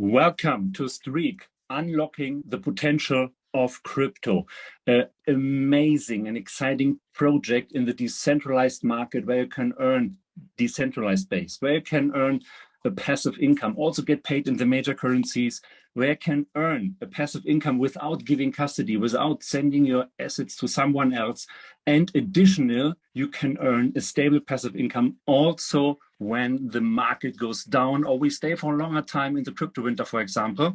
Welcome to STREAKK, Unlocking the Potential of Crypto. An amazing and exciting project in the decentralized market where you can earn decentralized base, where you can earn a passive income, also get paid in the major currencies, where you can earn a passive income without giving custody, without sending your assets to someone else. And additional, you can earn a stable passive income also when the market goes down or we stay for a longer time in the crypto winter, for example.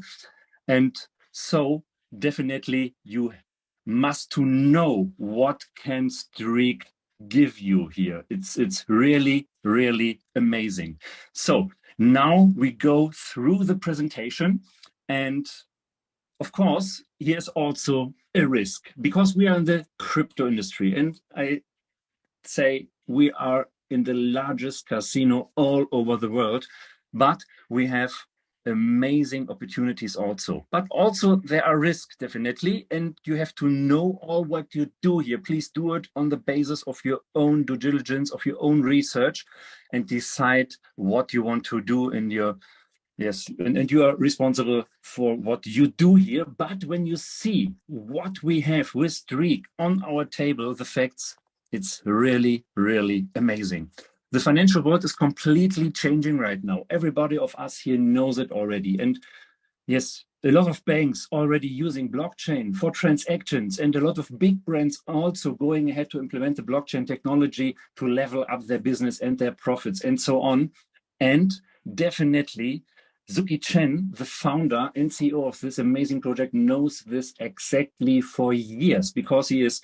And so definitely you must to know what can STREAKK give you here. It's really, really amazing. So now we go through the presentation, and of course, here's also a risk because we are in the crypto industry, and I say we are in the largest casino all over the world, but we have amazing opportunities also. But also there are risks, definitely, and you have to know all what you do here. Please do it on the basis of your own due diligence, of your own research, and decide what you want to do in your and you are responsible for what you do here. But when you see what we have with STREAKK on our table, the facts, it's really, really amazing. The financial world is completely changing right now. Everybody of us here knows it already. And yes, a lot of banks already using blockchain for transactions, and a lot of big brands also going ahead to implement the blockchain technology to level up their business and their profits and so on. And definitely, Suki Chen, the founder and CEO of this amazing project, knows this exactly for years because he is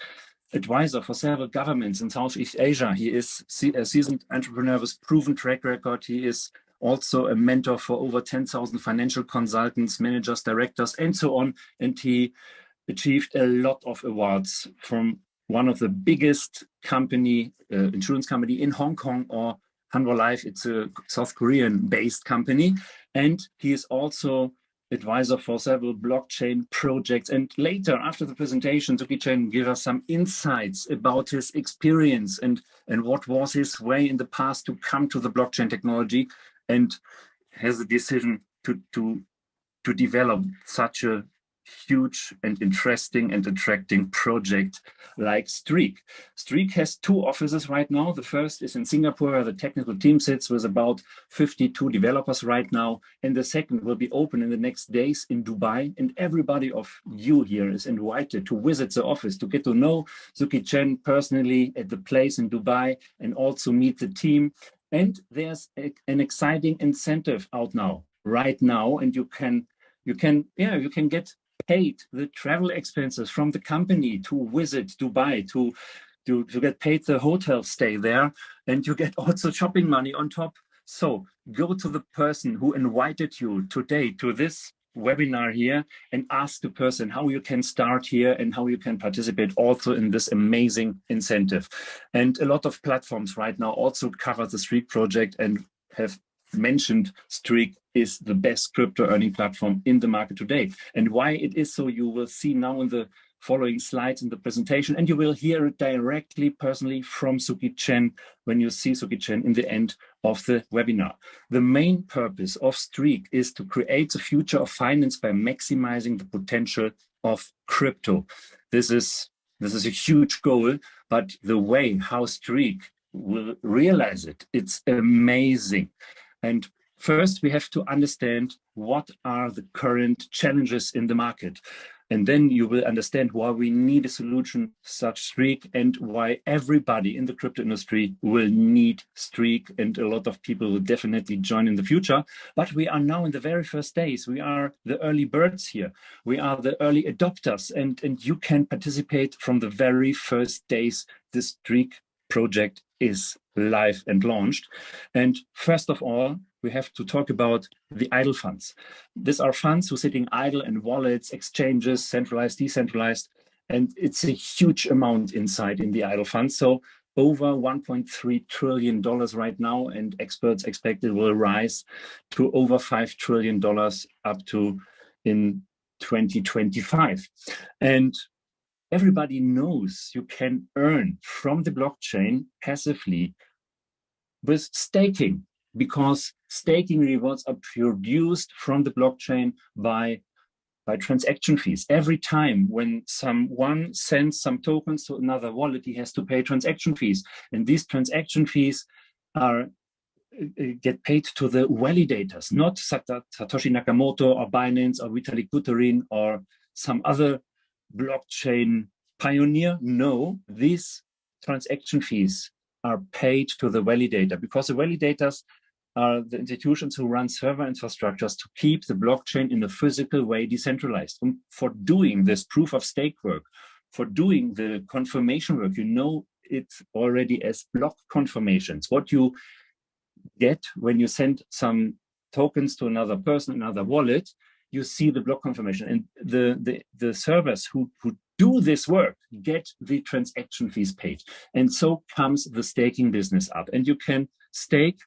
advisor for several governments in Southeast Asia. He is a seasoned entrepreneur with proven track record. He is also a mentor for over 10,000 financial consultants, managers, directors, and so on. And he achieved a lot of awards from one of the biggest insurance company in Hong Kong, or Hanwha Life. It's a South Korean-based company. And he is also advisor for several blockchain projects. And later, after the presentation, Suki Chen give us some insights about his experience and what was his way in the past to come to the blockchain technology, and has a decision to develop such a huge and interesting and attracting project like STREAKK. STREAKK has two offices right now. The first is in Singapore, where the technical team sits with about 52 developers right now. And the second will be open in the next days in Dubai. And everybody of you here is invited to visit the office to get to know Suki Chen personally at the place in Dubai and also meet the team. And there's an exciting incentive out now, right now, and you can get paid the travel expenses from the company to visit Dubai, to get paid the hotel stay there, and you get also shopping money on top. So go to the person who invited you today to this webinar here and ask the person how you can start here and how you can participate also in this amazing incentive. And a lot of platforms right now also cover the STREAKK project and have mentioned STREAKK is the best crypto earning platform in the market today. And why it is so, you will see now in the following slides in the presentation, and you will hear it directly personally from Suki Chen when you see Suki Chen in the end of the webinar. The main purpose of STREAKK is to create the future of finance by maximizing the potential of crypto. This is a huge goal, but the way how STREAKK will realize it, it's amazing. And first, we have to understand what are the current challenges in the market. And then you will understand why we need a solution such STREAKK and why everybody in the crypto industry will need STREAKK, and a lot of people will definitely join in the future. But we are now in the very first days. We are the early birds here. We are the early adopters, and you can participate from the very first days the STREAKK project is live and launched. And first of all, we have to talk about the idle funds. These are funds who are sitting idle in wallets, exchanges, centralized, decentralized, and it's a huge amount inside in the idle funds. So over $1.3 trillion right now, and experts expect it will rise to over $5 trillion up to in 2025. And everybody knows you can earn from the blockchain passively with staking. because staking rewards are produced from the blockchain by transaction fees. Every time when someone sends some tokens to another wallet, he has to pay transaction fees. And these transaction fees are get paid to the validators, not Satoshi Nakamoto or Binance or Vitalik Buterin or some other blockchain pioneer. No, these transaction fees are paid to the validator, because the validators are the institutions who run server infrastructures to keep the blockchain in a physical way decentralized. And for doing this proof of stake work, for doing the confirmation work, you know it already as block confirmations. What you get when you send some tokens to another person, another wallet, you see the block confirmation. And the servers who do this work get the transaction fees paid. And so comes the staking business up. And you can stake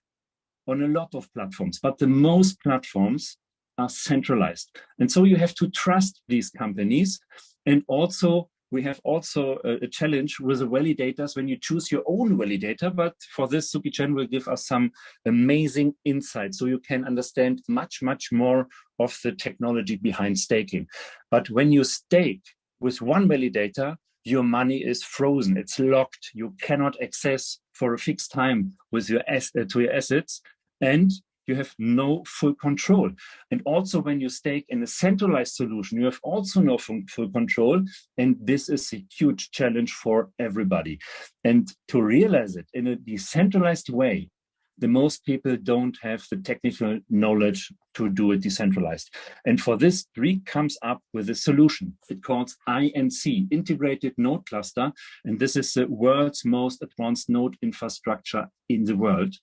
on a lot of platforms, but the most platforms are centralized. And so you have to trust these companies. And also, we have also a challenge with the validators when you choose your own validator. But for this, Suki Chen will give us some amazing insights so you can understand much, much more of the technology behind staking. But when you stake with one validator, your money is frozen, it's locked. You cannot access for a fixed time with your to your assets, and you have no full control. And also when you stake in a centralized solution, you have also no full control. And this is a huge challenge for everybody. And to realize it in a decentralized way, the most people don't have the technical knowledge to do it decentralized. And for this, STREAKK comes up with a solution. It calls INC, Integrated Node Cluster. And this is the world's most advanced node infrastructure in the world.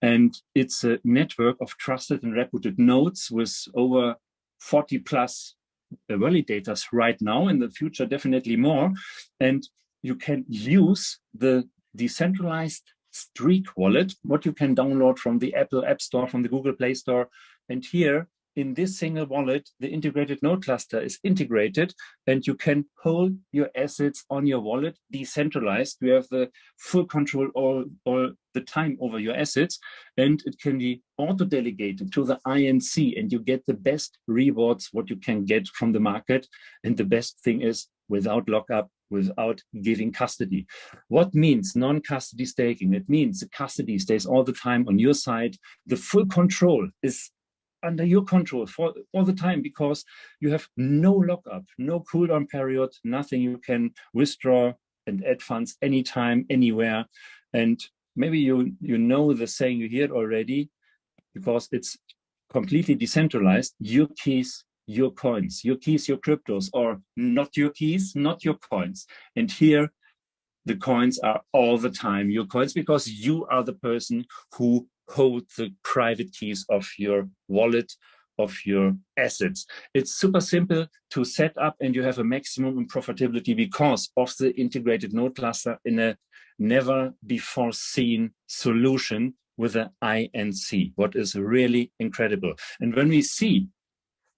And it's a network of trusted and reputed nodes with over 40 plus validators right now. In the future, definitely more. And you can use the decentralized STREAKK wallet, what you can download from the Apple App Store, from the Google Play Store. And here in this single wallet, the integrated node cluster is integrated, and you can hold your assets on your wallet decentralized. You have the full control all the time over your assets, and it can be auto-delegated to the INC, and you get the best rewards what you can get from the market. And the best thing is without lockup, without giving custody. What means non-custody staking? It means the custody stays all the time on your side. The full control is under your control for all the time, because you have no lockup, no cooldown period, nothing. You can withdraw and add funds anytime, anywhere. And maybe you know the saying, you hear it already, because it's completely decentralized. Your keys, your coins, your keys, your cryptos, or not your keys, not your coins. And here, the coins are all the time your coins, because you are the person who hold the private keys of your wallet, of your assets. It's super simple to set up, and you have a maximum in profitability because of the integrated node cluster in a never before seen solution with an INC, what is really incredible. And when we see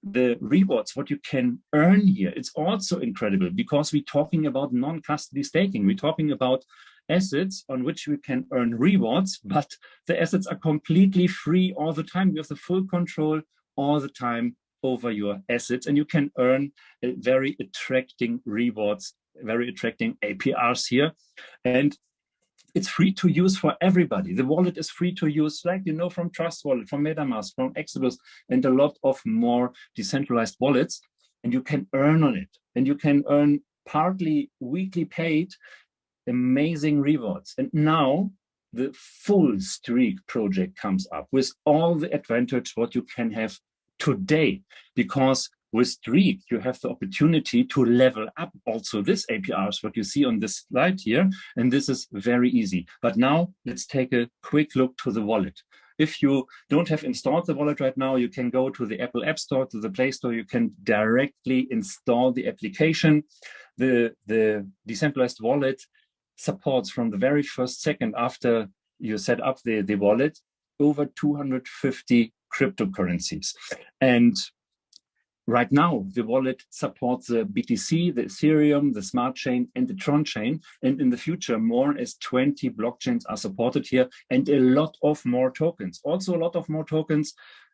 the rewards, what you can earn here, it's also incredible, because we're talking about non-custody staking. We're talking about assets on which we can earn rewards, but the assets are completely free all the time. You have the full control all the time over your assets, and you can earn very attracting rewards, very attracting APRs here. And it's free to use for everybody. The wallet is free to use, like you know, from Trust Wallet, from MetaMask, from Exodus, and a lot of more decentralized wallets. And you can earn on it. And you can earn partly weekly paid amazing rewards. And now the full STREAKK project comes up with all the advantage what you can have today, because with STREAKK, you have the opportunity to level up also this APRs, what you see on this slide here. And this is very easy. But now let's take a quick look to the wallet. If you don't have installed the wallet right now, you can go to the Apple App Store, to the Play Store. You can directly install the application. The decentralized wallet supports from the very first second after you set up the wallet over 250 cryptocurrencies. And Right now, the wallet supports the BTC, the Ethereum, the Smart Chain, and the Tron Chain. And in the future, more as 20 blockchains are supported here, and a lot of more tokens. Also, a lot of more tokens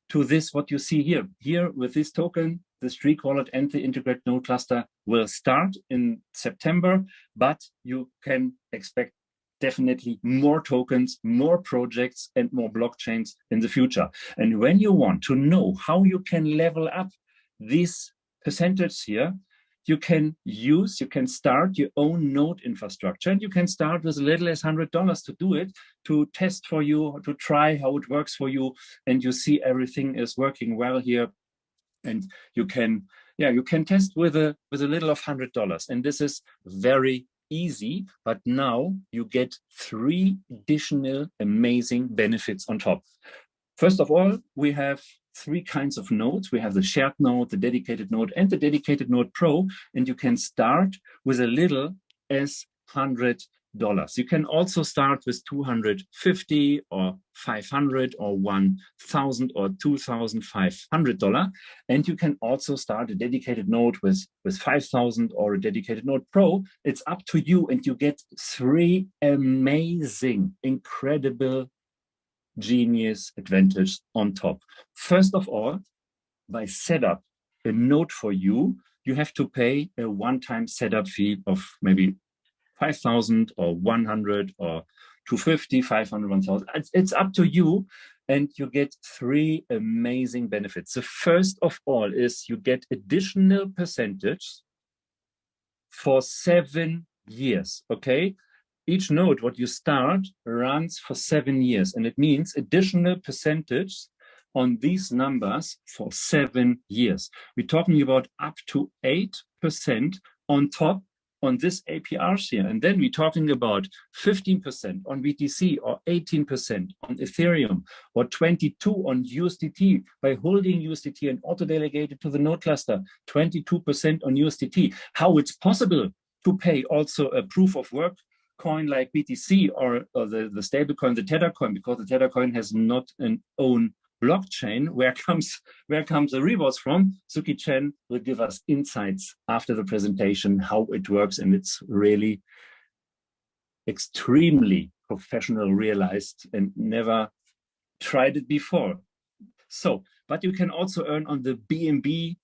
to this, what you see here. Here, with this token, the STREAKK wallet and the integrated node cluster will start in September, but you can expect definitely more tokens, more projects, and more blockchains in the future. And when you want to know how you can level up this percentage here, you can start your own node infrastructure, and you can start with as little as $100 to do it, to test for you, to try how it works for you, and you see everything is working well here, and you can test with a little of $100, and this is very easy. But now you get 3 additional amazing benefits on top. First of all, we have 3 kinds of nodes. We have the shared node, the dedicated node, and the dedicated node pro, and you can start with as little as $100. You can also start with $250 or $500 or $1,000 or $2,500, and you can also start a dedicated node with $5,000 or a dedicated node pro. It's up to you, and you get 3 amazing, incredible, genius advantage on top. First of all, by setup a node for you, you have to pay a one-time setup fee of maybe 5,000 or 100 or 250, 500, 1,000. It's up to you, and you get 3 amazing benefits. The first of all is you get additional percentage for 7 years, okay? Each node, what you start, runs for 7 years, and it means additional percentage on these numbers for 7 years. We're talking about up to 8% on top on this APRs here. And then we're talking about 15% on BTC, or 18% on Ethereum, or 22 on USDT by holding USDT and auto-delegate it to the node cluster, 22% on USDT. How it's possible to pay also a proof of work coin like BTC or the stable coin, the Tether coin, because the Tether coin has not an own blockchain. Where comes the rewards from? Suki Chen will give us insights after the presentation, how it works, and it's really extremely professional, realized, and never tried it before. So, but you can also earn on the BNB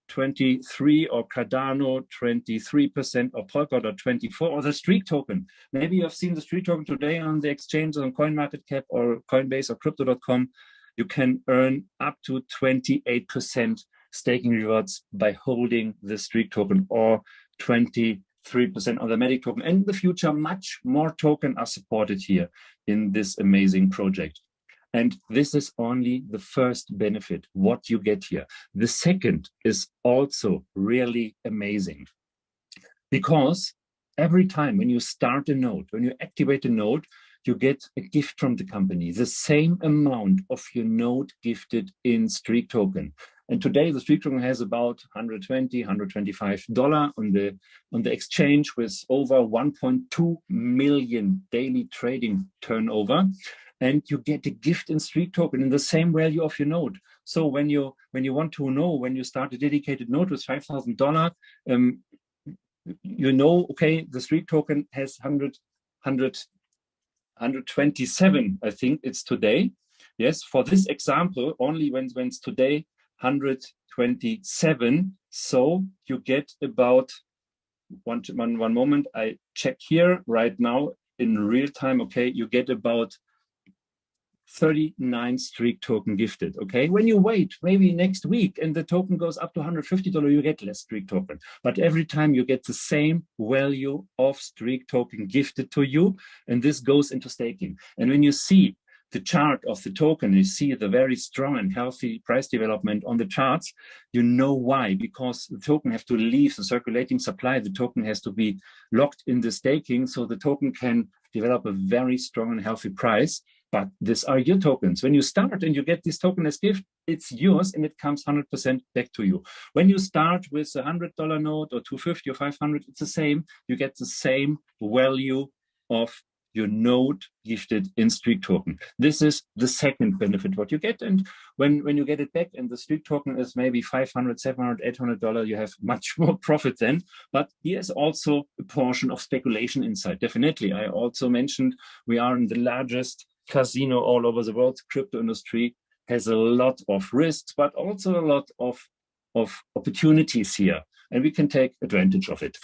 23 or Cardano 23% or Polkadot 24 or the STREAKK token. Maybe you have seen the STREAKK token today on the exchanges on CoinMarketCap or Coinbase or Crypto.com. You can earn up to 28% staking rewards by holding the STREAKK token, or 23% on the Matic token. And in the future, much more tokens are supported here in this amazing project. And this is only the first benefit, what you get here. The second is also really amazing, because every time when you start a node, when you activate a node, you get a gift from the company, the same amount of your node gifted in STREAKK token. And today the STREAKK token has about $120, $125 on the exchange, with over 1.2 million daily trading turnover. And you get a gift in STREAKK token in the same value of your node. So when you want to know, when you start a dedicated node with $5,000, you know, okay, the STREAKK token has 127, I think it's today. Yes, for this example, only when it's today 127. So you get about one moment. I check here right now in real time. Okay, you get about 39 STREAKK token gifted. Okay, when you wait maybe next week and the token goes up to $150, you get less STREAKK token. But every time you get the same value of STREAKK token gifted to you, and this goes into staking. And when you see the chart of the token, you see the very strong and healthy price development on the charts, you know why. Because the token has to leave the circulating supply, the token has to be locked in the staking, so the token can develop a very strong and healthy price. But these are your tokens. When you start and you get this token as gift, it's yours and it comes 100% back to you. When you start with a $100 note or $250 or $500, it's the same. You get the same value of your node gifted in STREAKK token. This is the second benefit what you get. And when you get it back and the STREAKK token is maybe $500, $700, $800, you have much more profit then. But here's also a portion of speculation inside. Definitely. I also mentioned we are in the largest casino all over the world. Crypto industry has a lot of risks, but also a lot of opportunities here, and we can take advantage of it.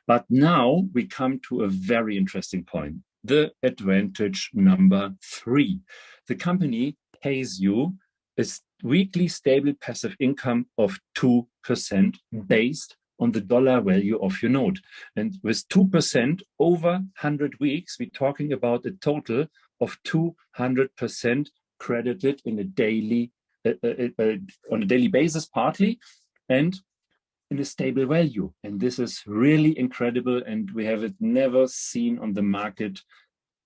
But now we come to a very interesting point. The advantage number 3. The company pays you a weekly stable passive income of 2% based on the dollar value of your node. And with 2% over 100 weeks, we're talking about a total of 200% credited in a daily on a daily basis partly, and in a stable value. And this is really incredible, and we have it never seen on the market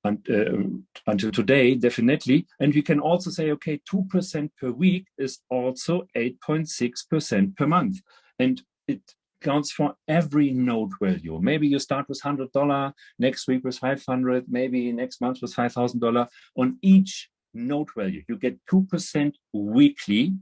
until today, definitely. And we can also say, okay, 2% per week is also 8.6% per month. And it counts for every node value. Maybe you start with $100, next week with $500, maybe next month with $5,000. On each node value, you get 2% weekly,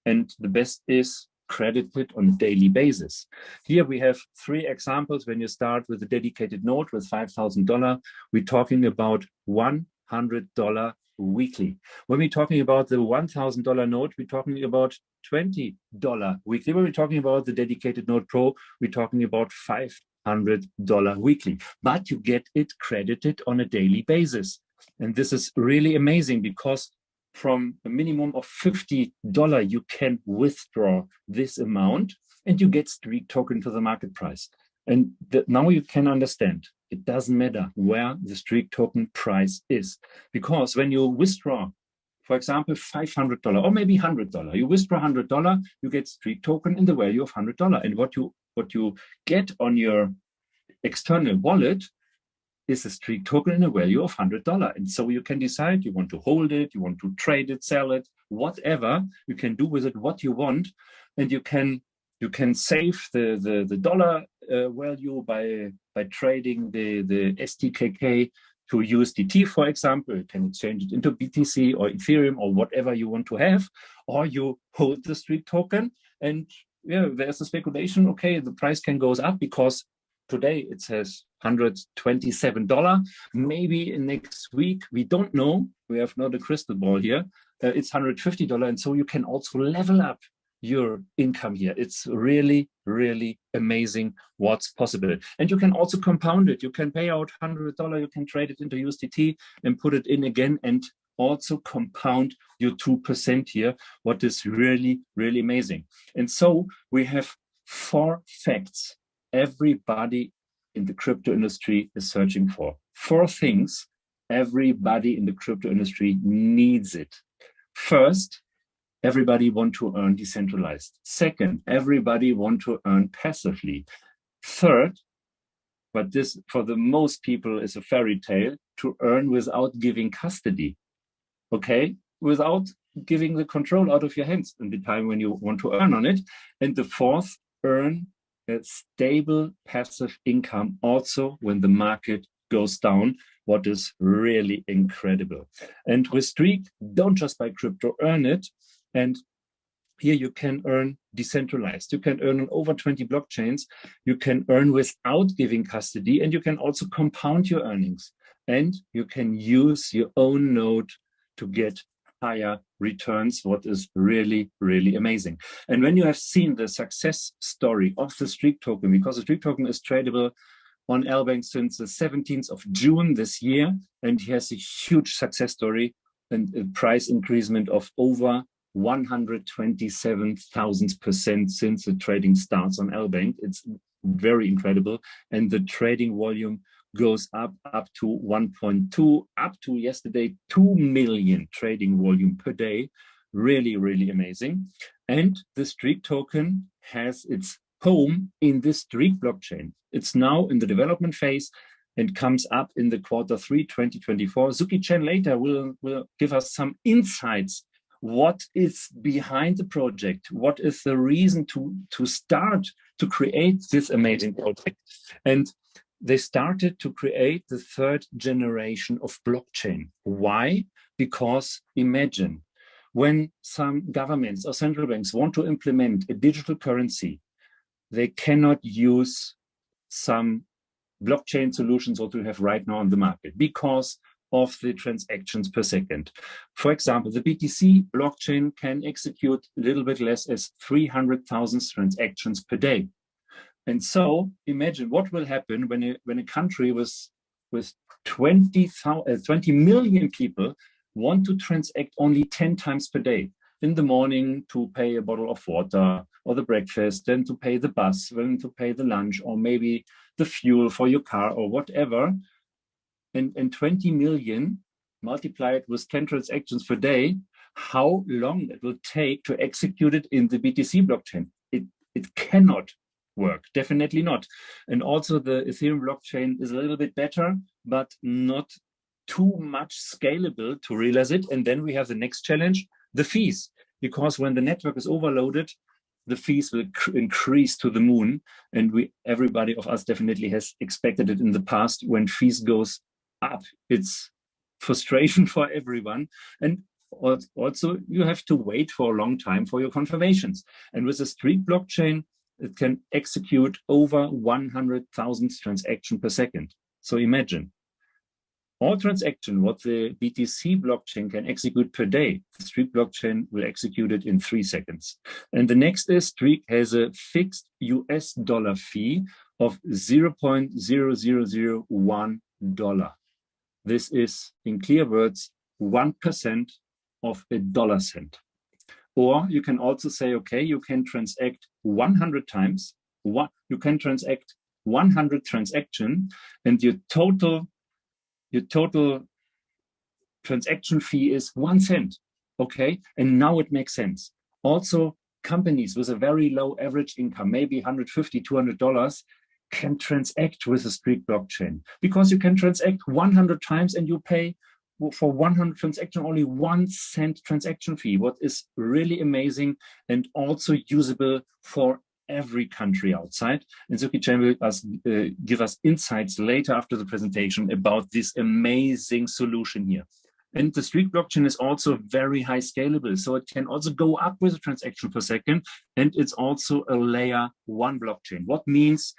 and the best is credited on a daily basis. Here we have 3 examples. When you start with a dedicated node with $5,000, we're talking about $100 weekly. When we're talking about the $1,000 node, we're talking about $20 weekly. When we're talking about the dedicated node Pro, we're talking about $500 weekly. But you get it credited on a daily basis. And this is really amazing, because from a minimum of $50, you can withdraw this amount and you get STREAKK token to the market price. And now you can understand, it doesn't matter where the STREAKK token price is, because when you withdraw, for example, $500 or maybe $100, you withdraw $100, you get STREAKK token in the value of $100. And what you get on your external wallet is a STREAKK token in a value of $100. And so you can decide you want to hold it, you want to trade it, sell it, whatever. You can do with it what you want, and you can save the dollar value by trading the STKK to USDT, for example. You can exchange it into BTC or Ethereum or whatever you want to have, or you hold the STREAKK token, and yeah, there's a speculation. Okay, the price can goes up because today it says $127. Maybe next week, we don't know. We have not a crystal ball here. It's $150. And so you can also level up your income here. It's really, really amazing what's possible. And you can also compound it. You can pay out $100. You can trade it into USDT and put it in again, and also compound your 2% here, what is really, really amazing. And so we have 4 facts everybody in the crypto industry is searching for. 4 things everybody in the crypto industry needs it. First, everybody want to earn decentralized. Second, everybody want to earn passively. Third, but this for the most people is a fairy tale, to earn without giving custody. Okay, without giving the control out of your hands in the time when you want to earn on it. And the 4th, earn a stable passive income also when the market goes down, what is really incredible. And with STREAKK, don't just buy crypto, earn it. And here you can earn decentralized. You can earn on over 20 blockchains. You can earn without giving custody, and you can also compound your earnings. And you can use your own node to get higher returns, what is really, really amazing. And when you have seen the success story of the STREAKK token, because the STREAKK token is tradable on LBank since the 17th of June this year, and he has a huge success story and a price increasement of over 127,000% since the trading starts on LBank. It's very incredible. And the trading volume goes up to 1.2, up to yesterday, 2 million trading volume per day. Really, really amazing. And the STREAKK token has its home in the STREAKK blockchain. It's now in the development phase and comes up in the Q3 2024. Zuki Chen later will give us some insights. What is behind the project? What is the reason to start to create this amazing project? And they started to create the third generation of blockchain. Why? Because imagine when some governments or central banks want to implement a digital currency, they cannot use some blockchain solutions what we have right now on the market because of the transactions per second. For example, the BTC blockchain can execute a little bit less as 300,000 transactions per day. And so imagine what will happen when a country with 20 million people want to transact only 10 times per day. In the morning to pay a bottle of water or the breakfast, then to pay the bus, then to pay the lunch, or maybe the fuel for your car or whatever. And 20 million multiplied with 10 transactions per day, how long it will take to execute it in the BTC blockchain? It cannot work, definitely not. And also the Ethereum blockchain is a little bit better, but not too much scalable to realize it. And then we have the next challenge, the fees, because when the network is overloaded, the fees will increase to the moon. And everybody of us definitely has expected it in the past. When fees goes up, it's frustration for everyone. And also you have to wait for a long time for your confirmations. And with the STREAKK blockchain, it can execute over 100,000 transactions per second. So imagine, all transaction what the BTC blockchain can execute per day, the STREAKK blockchain will execute it in 3 seconds. And the next is STREAKK has a fixed US dollar fee of $0.0001. This is, in clear words, 1% of a dollar cent. Or you can also say, okay, you can transact 100 times. You can transact 100 transactions, and your total transaction fee is 1 cent. Okay, and now it makes sense. Also, companies with a very low average income, maybe $150, $200, can transact with the STREAKK blockchain, because you can transact 100 times and you pay for 100 transaction only 1 cent transaction fee, what is really amazing and also usable for every country outside. And Suki Chen will give us insights later after the presentation about this amazing solution here. And the STREAKK blockchain is also very high scalable, so it can also go up with a transaction per second, and it's also a layer 1 blockchain. What means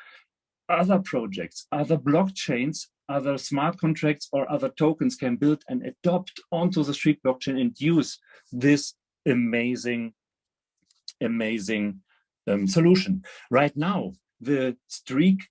other projects, other blockchains, other smart contracts or other tokens can build and adopt onto the STREAKK blockchain and use this amazing solution. Right now, the STREAKK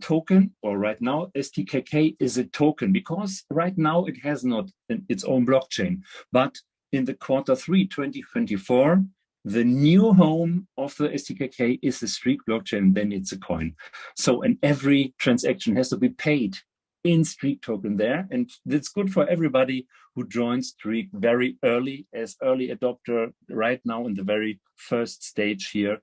token, or right now STKK is a token, because right now it has not its own blockchain. But in the Q3 2024, the new home of the STKK is the STREAKK blockchain, then it's a coin. So, and every transaction has to be paid in STREAKK token there. And it's good for everybody who joins STREAKK very early, as early adopter right now in the very first stage here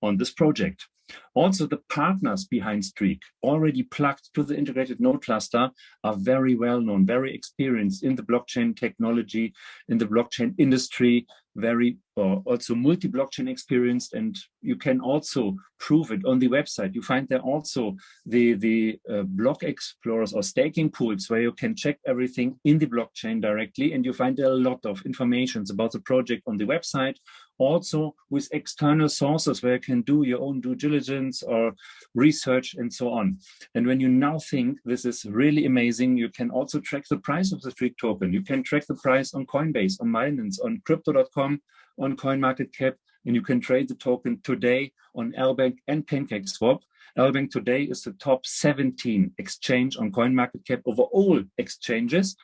on this project. Also, the partners behind STREAKK, already plugged to the integrated node cluster, are very well known, very experienced in the blockchain technology, in the blockchain industry, very also multi-blockchain experienced, and you can also prove it on the website. You find there also the block explorers or staking pools where you can check everything in the blockchain directly, and you find a lot of information about the project on the website. Also with external sources where you can do your own due diligence or research and so on. And when you now think this is really amazing, you can also track the price of the STREAKK token. You can track the price on Coinbase, on Binance, on Crypto.com, on CoinMarketCap, and you can trade the token today on LBank and PancakeSwap. LBank today is the top 17 exchange on CoinMarketCap over all exchanges,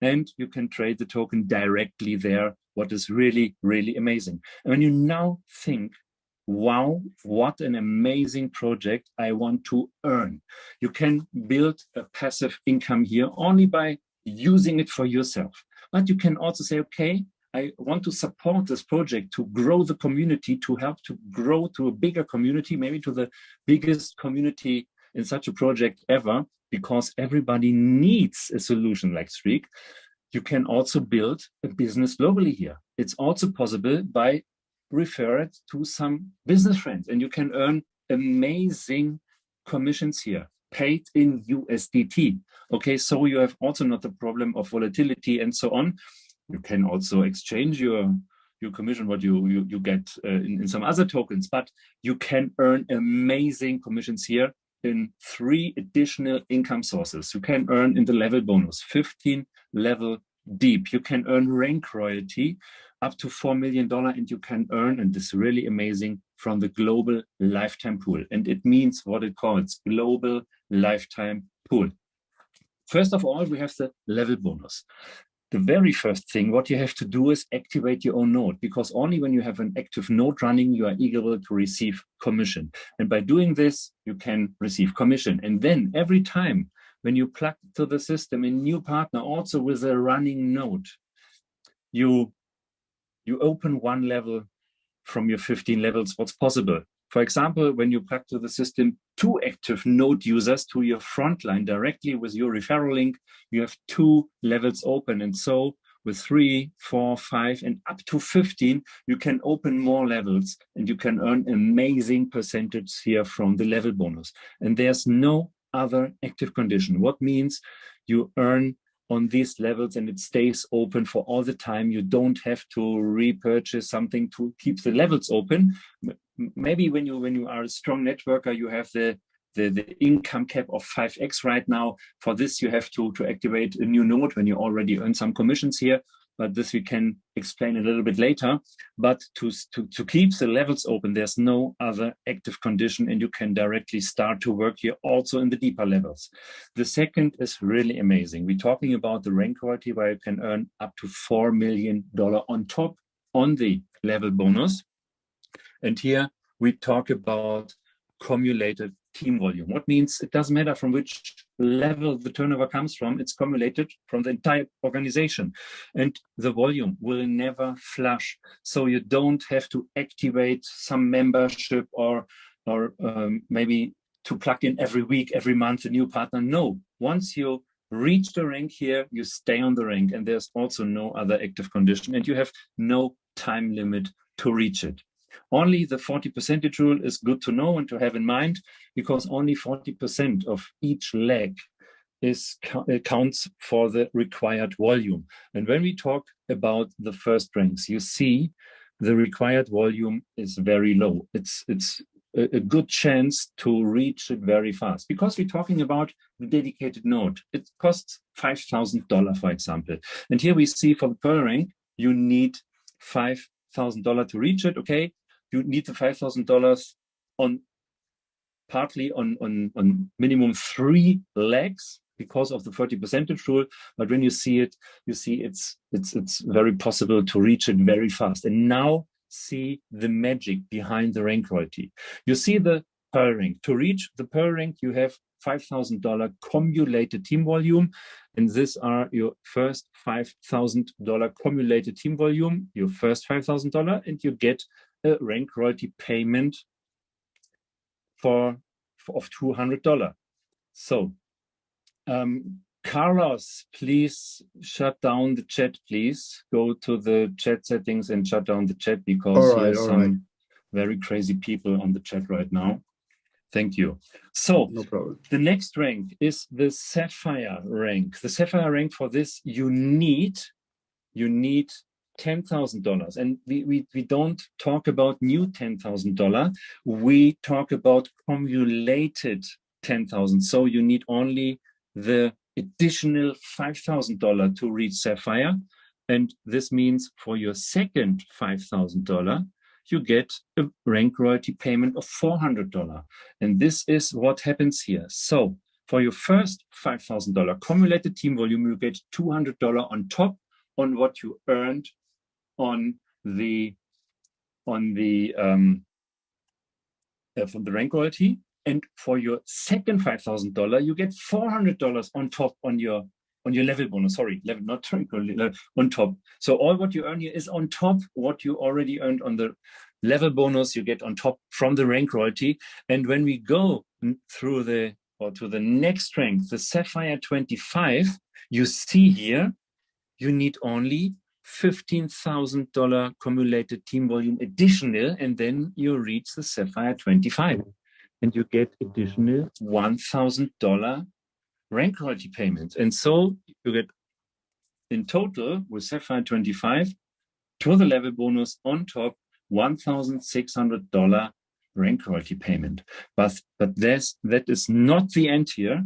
and you can trade the token directly there, what is really, really amazing. And when you now think, wow, what an amazing project I want to earn. You can build a passive income here only by using it for yourself. But you can also say, okay, I want to support this project to grow the community, to help to grow to a bigger community, maybe to the biggest community in such a project ever, because everybody needs a solution like STREAKK. You can also build a business globally here. It's also possible by refer it to some business friends, and you can earn amazing commissions here. paid in USDT. Okay, so you have also not the problem of volatility and so on. You can also exchange your commission, what you get in some other tokens, but you can earn amazing commissions here in 3 additional income sources. You can earn in the level bonus, 15 level deep. You can earn rank royalty up to $4 million, and you can earn, and this is really amazing, from the global lifetime pool. And it means what it calls global lifetime pool. First of all, we have the level bonus. The very first thing, what you have to do is activate your own node, because only when you have an active node running, you are able to receive commission. And by doing this, you can receive commission. And then every time when you plug to the system a new partner, also with a running node, you open one level from your 15 levels, what's possible. For example, when you plug to the system 2 active node users to your front line directly with your referral link, you have 2 levels open. And so with 3, 4, 5, and up to 15, you can open more levels and you can earn amazing percentage here from the level bonus. And there's no other active condition. What means you earn on these levels and it stays open for all the time. You don't have to repurchase something to keep the levels open. Maybe when you are a strong networker, you have the income cap of 5x right now. For this, you have to activate a new node when you already earn some commissions here. But this we can explain a little bit later. But to keep the levels open, there's no other active condition, and you can directly start to work here also in the deeper levels. The second is really amazing. We're talking about the rank royalty, where you can earn up to $4 million on top on the level bonus. And here we talk about cumulated team volume. What means it doesn't matter from which level the turnover comes from, it's cumulated from the entire organization. And the volume will never flush. So you don't have to activate some membership or maybe to plug in every week, every month a new partner. No, once you reach the rank here, you stay on the rank, and there's also no other active condition, and you have no time limit to reach it. Only the 40% rule is good to know and to have in mind, because only 40% of each leg counts for the required volume. And when we talk about the first ranks, you see the required volume is very low. It's a good chance to reach it very fast, because we're talking about the dedicated node. It costs $5,000, for example. And here we see for the Pearl rank, you need $5,000 to reach it. Okay, you need the $5,000 on partly on minimum 3 legs because of the 30% rule. But when you see it, you see it's very possible to reach it very fast. And now see the magic behind the rank royalty. You see the Pearl rank. To reach the Pearl rank, you have $5,000 cumulated team volume, and these are your first $5,000 cumulated team volume, your first $5,000, and you get a rank royalty payment of $200. So, Carlos, please shut down the chat, please. Go to the chat settings and shut down the chat, because there's some very crazy people on the chat right now. Thank you. So no problem. The next rank is the Sapphire rank. The Sapphire rank, for this, you need $10,000. And we don't talk about new $10,000. We talk about cumulated 10,000. So you need only the additional $5,000 to reach Sapphire. And this means for your second $5,000, you get a rank royalty payment of $400. And this is what happens here. So for your first $5,000 cumulated team volume, you get $200 on top on what you earned from the rank royalty. And for your second $5,000, you get $400 on top on your level bonus. Sorry, level, not on top. So all what you earn here is on top what you already earned on the level bonus. You get on top from the rank royalty. And when we go through to the next rank, the Sapphire 25, you see here you need only $15,000 cumulated team volume additional, and then you reach the Sapphire 25. and you get additional $1,000 rank royalty payments. And so you get in total with Sapphire 25 to the level bonus on top $1,600 rank royalty payment. But that is not the end here.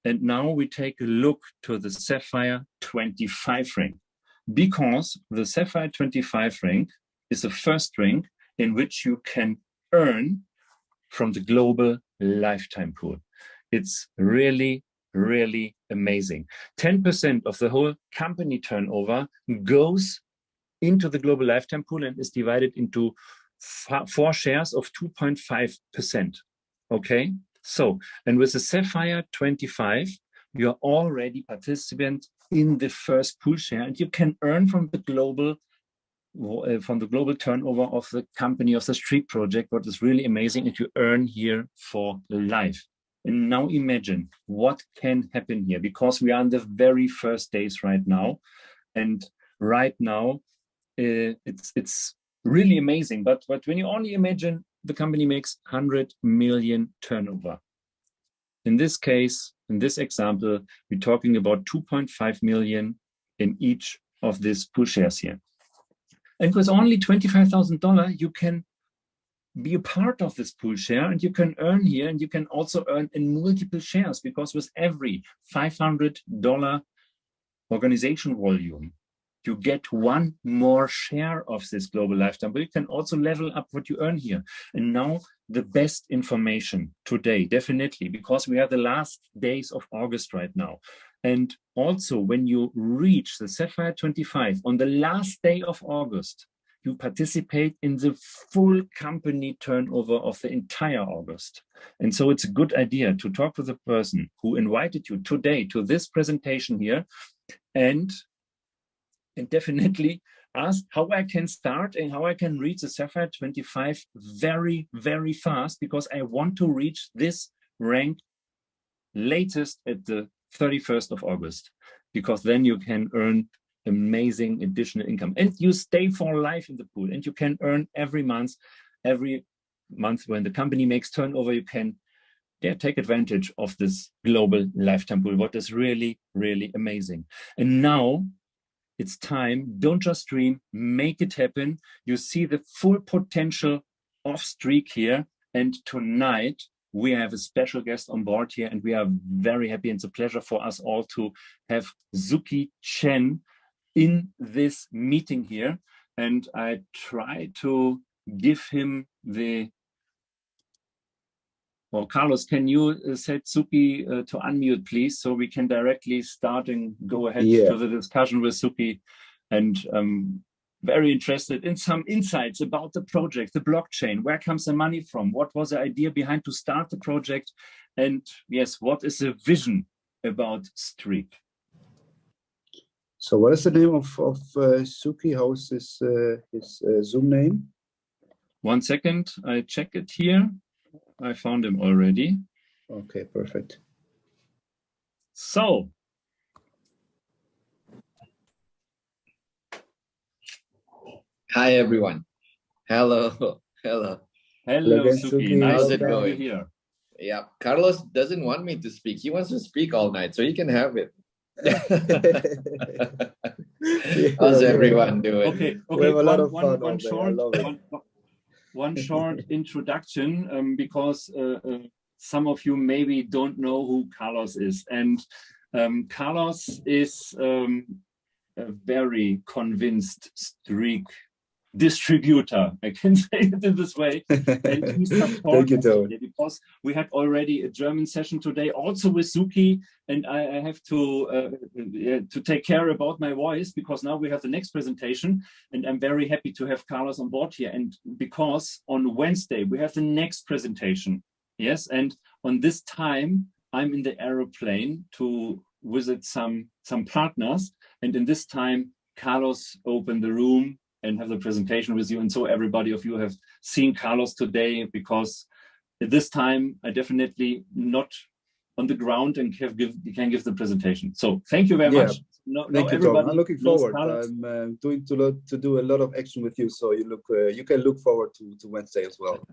And now we take a look to the Sapphire 25 rank, because the Sapphire 25 rank is the first rank in which you can earn from the global lifetime pool. It's really, really amazing. 10% of the whole company turnover goes into the global lifetime pool and is divided into 4 shares of 2.5%. Okay, so, and with the Sapphire 25, you're already participant in the first pool share, and you can earn from the global turnover of the company, of the STREAKK project. What is really amazing is you earn here for life. And now imagine what can happen here, because we are in the very first days right now, and right now it's really amazing. But when you only imagine the company makes 100 million turnover. In this case, in this example, we're talking about 2.5 million in each of these pool shares here. And with only $25,000, you can be a part of this pool share, and you can earn here, and you can also earn in multiple shares, because with every $500 organization volume, you get 1 more share of this global lifetime, but you can also level up what you earn here. And now the best information today, definitely, because we are the last days of August right now. And also when you reach the Sapphire 25 on the last day of August, you participate in the full company turnover of the entire August. And so it's a good idea to talk to the person who invited you today to this presentation here, and definitely ask how I can start and how I can reach the Sapphire 25 very, very fast, because I want to reach this rank latest at the 31st of August, because then you can earn amazing additional income, and you stay for life in the pool, and you can earn every month when the company makes turnover. You can take advantage of this global lifetime pool, what is really, really amazing. And now it's time. Don't just dream, make it happen. You see the full potential of STREAKK here, and tonight we have a special guest on board here, and we are very happy. It's a pleasure for us all to have Suki Chen in this meeting here. And I try to give him the, well, Carlos, can you set Suki to unmute, please, so we can directly start and go ahead to the discussion with Suki. And very interested in some insights about the project, the blockchain, where comes the money from, what was the idea behind to start the project, and yes, what is the vision about STREAKK? So what is the name of Suki? How is his Zoom name? 1 second, I check it here. I found him already. Okay, perfect. So, hi everyone. Hello. Hello, Suki. How's it going? Here. Yeah, Carlos doesn't want me to speak. He wants to speak all night, so he can have it. How's everyone doing? Okay. We have a lot of fun. One short introduction, because some of you maybe don't know who Carlos is. And Carlos is a very convinced STREAKK distributor, I can say it in this way. And he supports us today, because we had already a German session today, also with Suki, and I have to take care about my voice, because now we have the next presentation, and I'm very happy to have Carlos on board here. And because on Wednesday we have the next presentation, yes, and on this time I'm in the aeroplane to visit some partners, and in this time Carlos opened the room and have the presentation with you. And so everybody of you have seen Carlos today, because at this time I definitely not on the ground and can give the presentation. So thank you very much. Thank you, Tom. I'm looking forward. I'm doing to do a lot of action with you, so you can look forward to Wednesday as well.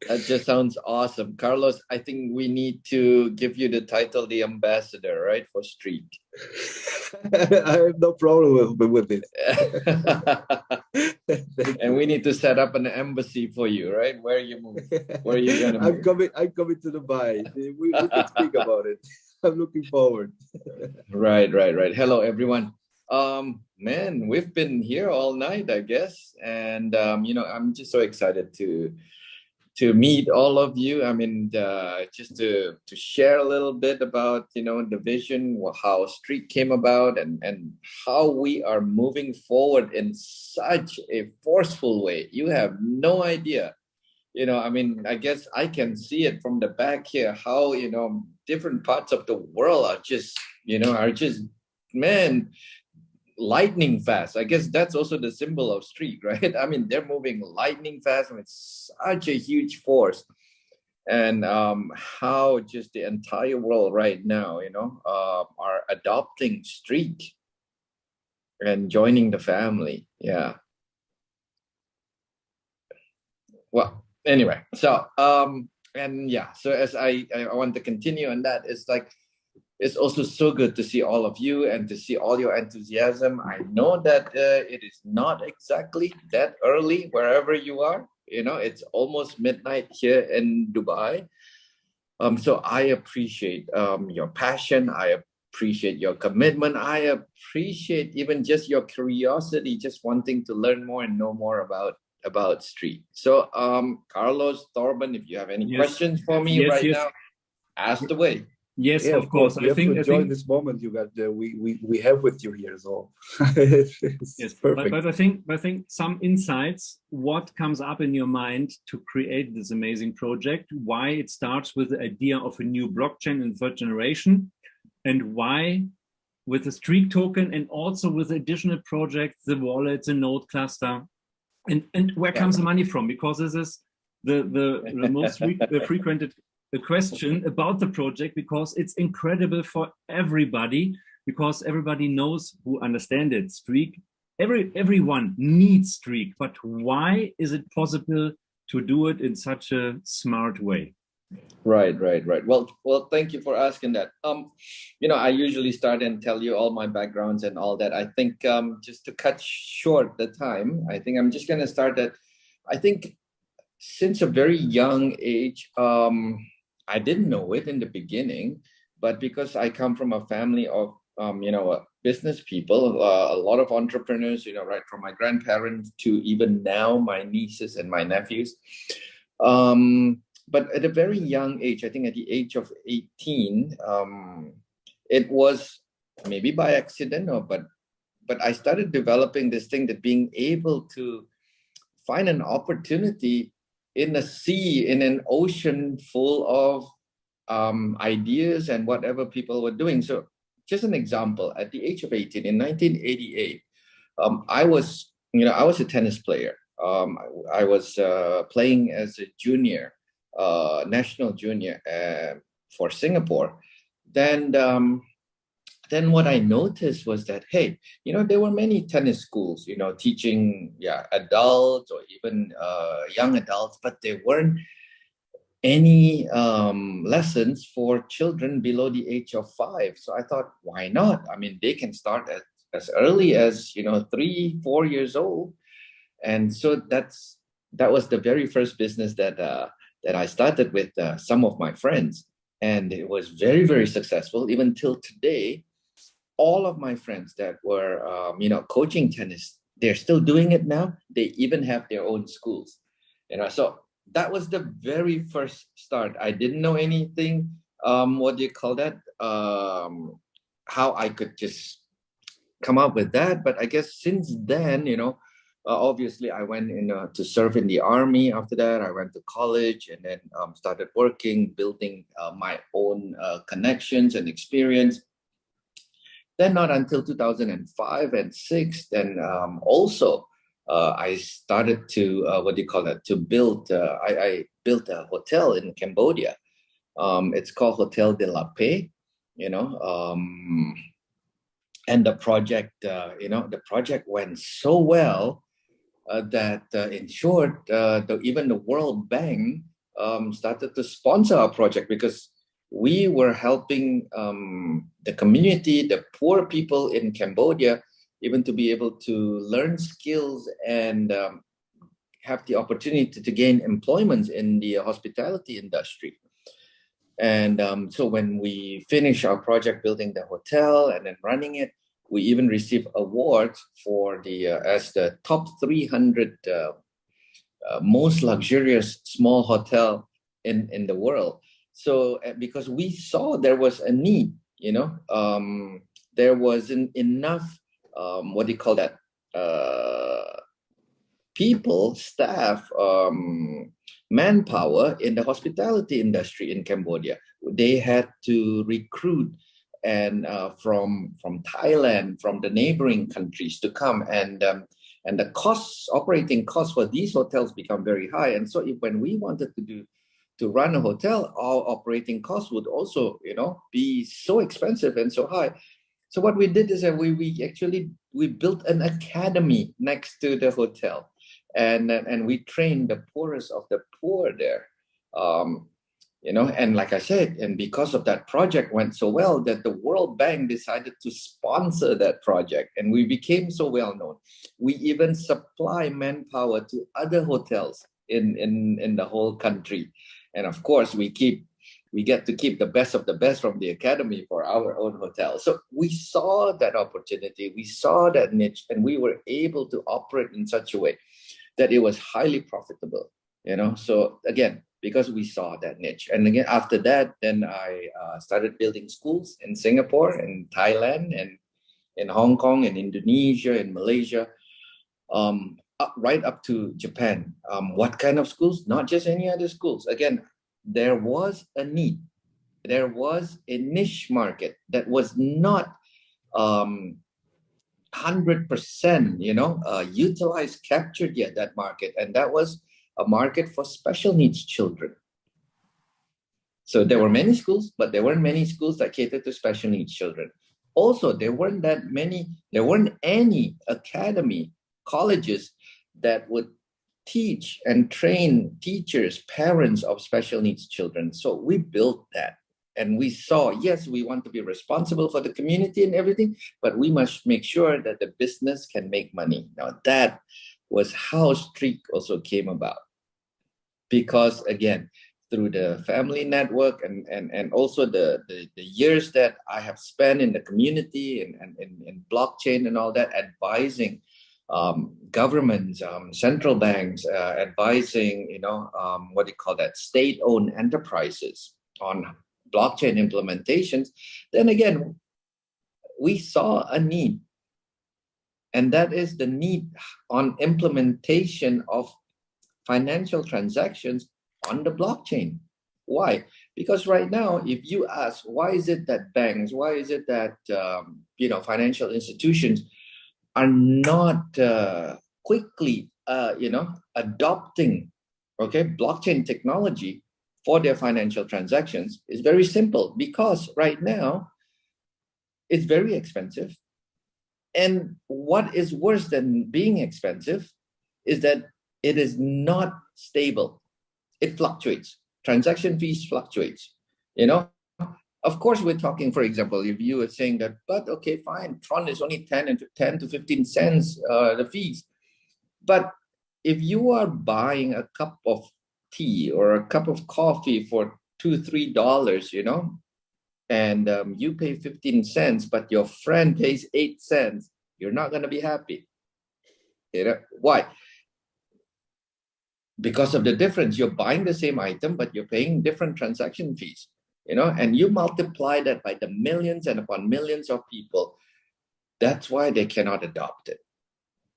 That just sounds awesome. Carlos, I think we need to give you the title, the ambassador, right, for STREAKK. I have no problem with it. And we need to set up an embassy for you, right? Where you move? Where are you gonna move? I'm coming to Dubai. We can speak about it. I'm looking forward. Right. Hello, everyone. Man, we've been here all night, I guess, and I'm just so excited to meet all of you. I mean, just to share a little bit about, the vision, how STREAKK came about, and how we are moving forward in such a forceful way. You have no idea. I mean, I guess I can see it from the back here, how, different parts of the world are just, man, lightning fast. I guess that's also the symbol of STREAKK, right? I mean, they're moving lightning fast with such a huge force. And how just the entire world right now, are adopting STREAKK and joining the family. Yeah. Well, anyway, so so as I want to continue on that, it's also so good to see all of you and to see all your enthusiasm. I know that it is not exactly that early wherever you are. It's almost midnight here in Dubai. So I appreciate your passion. I appreciate your commitment. I appreciate even just your curiosity, just wanting to learn more and know more about STREAKK. So Carlos, Torben, if you have any questions for me now, ask away. Yes, of course. I think enjoy this moment you got. We have with you here as well. Yes, perfect. But I think some insights. What comes up in your mind to create this amazing project? Why it starts with the idea of a new blockchain in third generation, and why with the STREAKK token and also with additional projects, the wallet, the node cluster, and where comes the money from? Because this is the most frequented the question about the project, because it's incredible for everybody, because everybody knows who understand it. STREAKK, everyone needs STREAKK, but why is it possible to do it in such a smart way? Right. Well, thank you for asking that. I usually start and tell you all my backgrounds and all that. I think just to cut short the time, I think I'm just gonna start that. I think since a very young age, I didn't know it in the beginning, but because I come from a family of, business people, a lot of entrepreneurs, right from my grandparents to even now my nieces and my nephews. But at a very young age, I think at the age of 18, it was maybe by accident, but I started developing this thing, that being able to find an opportunity in a sea, in an ocean full of ideas and whatever people were doing. So just an example, at the age of 18, in 1988, I was a tennis player. I was playing as a junior, national junior for Singapore. Then what I noticed was that, hey, there were many tennis schools, teaching adults or even young adults, but there weren't any lessons for children below the age of 5. So I thought, why not? I mean, they can start as early as 3-4 years old. And so that was the very first business that I started with some of my friends, and it was very, very successful. Even till today, all of my friends that were coaching tennis, they're still doing it now. They even have their own schools. So that was the very first start. I didn't know anything. What do you call that? How I could just come up with that. But I guess since then, obviously I went to serve in the army. After that, I went to college and then started working, building my own connections and experience. Then not until 2005 and 6, then also I started to to build. I built a hotel in Cambodia. It's called Hotel de la Paix. And the project went so well that in short, even the World Bank started to sponsor our project because we were helping the community, the poor people in Cambodia, even to be able to learn skills and have the opportunity to gain employment in the hospitality industry. And so when we finished our project building the hotel and then running it, we even received awards for the as the top 300 most luxurious small hotel in the world. So because we saw there was a need, you know, there wasn't enough, what do you call that, people, staff, manpower in the hospitality industry in Cambodia. They had to recruit and from Thailand, from the neighboring countries to come, and the costs, operating costs for these hotels become very high. And so when we wanted to run a hotel, our operating costs would also, you know, be so expensive and so high. So what we did is that we built an academy next to the hotel, and we trained the poorest of the poor there. You know, and like I said, and because of that project went so well that the World Bank decided to sponsor that project, and we became so well known. We even supply manpower to other hotels in the whole country, and of course we get to keep the best of the best from the academy for our own hotel. So we saw that opportunity, we saw that niche, and we were able to operate in such a way that it was highly profitable. You know, so again, because we saw that niche. And again, after that, then I started building schools in Singapore, in Thailand, and in Hong Kong, and Indonesia, and Malaysia, right up to Japan. What kind of schools? Not just any other schools. Again, there was a need. There was a niche market that was not 100%, you know, utilized, captured yet, that market. And that was a market for special needs children. So there were many schools, but there weren't many schools that catered to special needs children. Also, there weren't any academy, colleges that would teach and train teachers, parents of special needs children. So we built that. And we saw, yes, we want to be responsible for the community and everything, but we must make sure that the business can make money. Now that was how STREAKK also came about. Because again, through the family network and also the years that I have spent in the community and blockchain and all that, advising governments, central banks, advising, you know, what do you call that, state-owned enterprises on blockchain implementations, then again, we saw a need. And that is the need on implementation of financial transactions on the blockchain. Why? Because right now, if you ask, why is it that banks, why is it that you know, financial institutions are not quickly you know, adopting, okay, blockchain technology for their financial transactions? Is very simple, because right now it's very expensive. And what is worse than being expensive is that it is not stable. It fluctuates. Transaction fees fluctuates. You know, of course, we're talking, for example, if you were saying that, but okay, fine, Tron is only 10 to 15 cents, the fees. But if you are buying a cup of tea or a cup of coffee for $2-3, you know, and you pay 15 cents, but your friend pays 8 cents, you're not going to be happy. You know, why? Because of the difference. You're buying the same item, but you're paying different transaction fees, you know, and you multiply that by the millions and upon millions of people. That's why they cannot adopt it,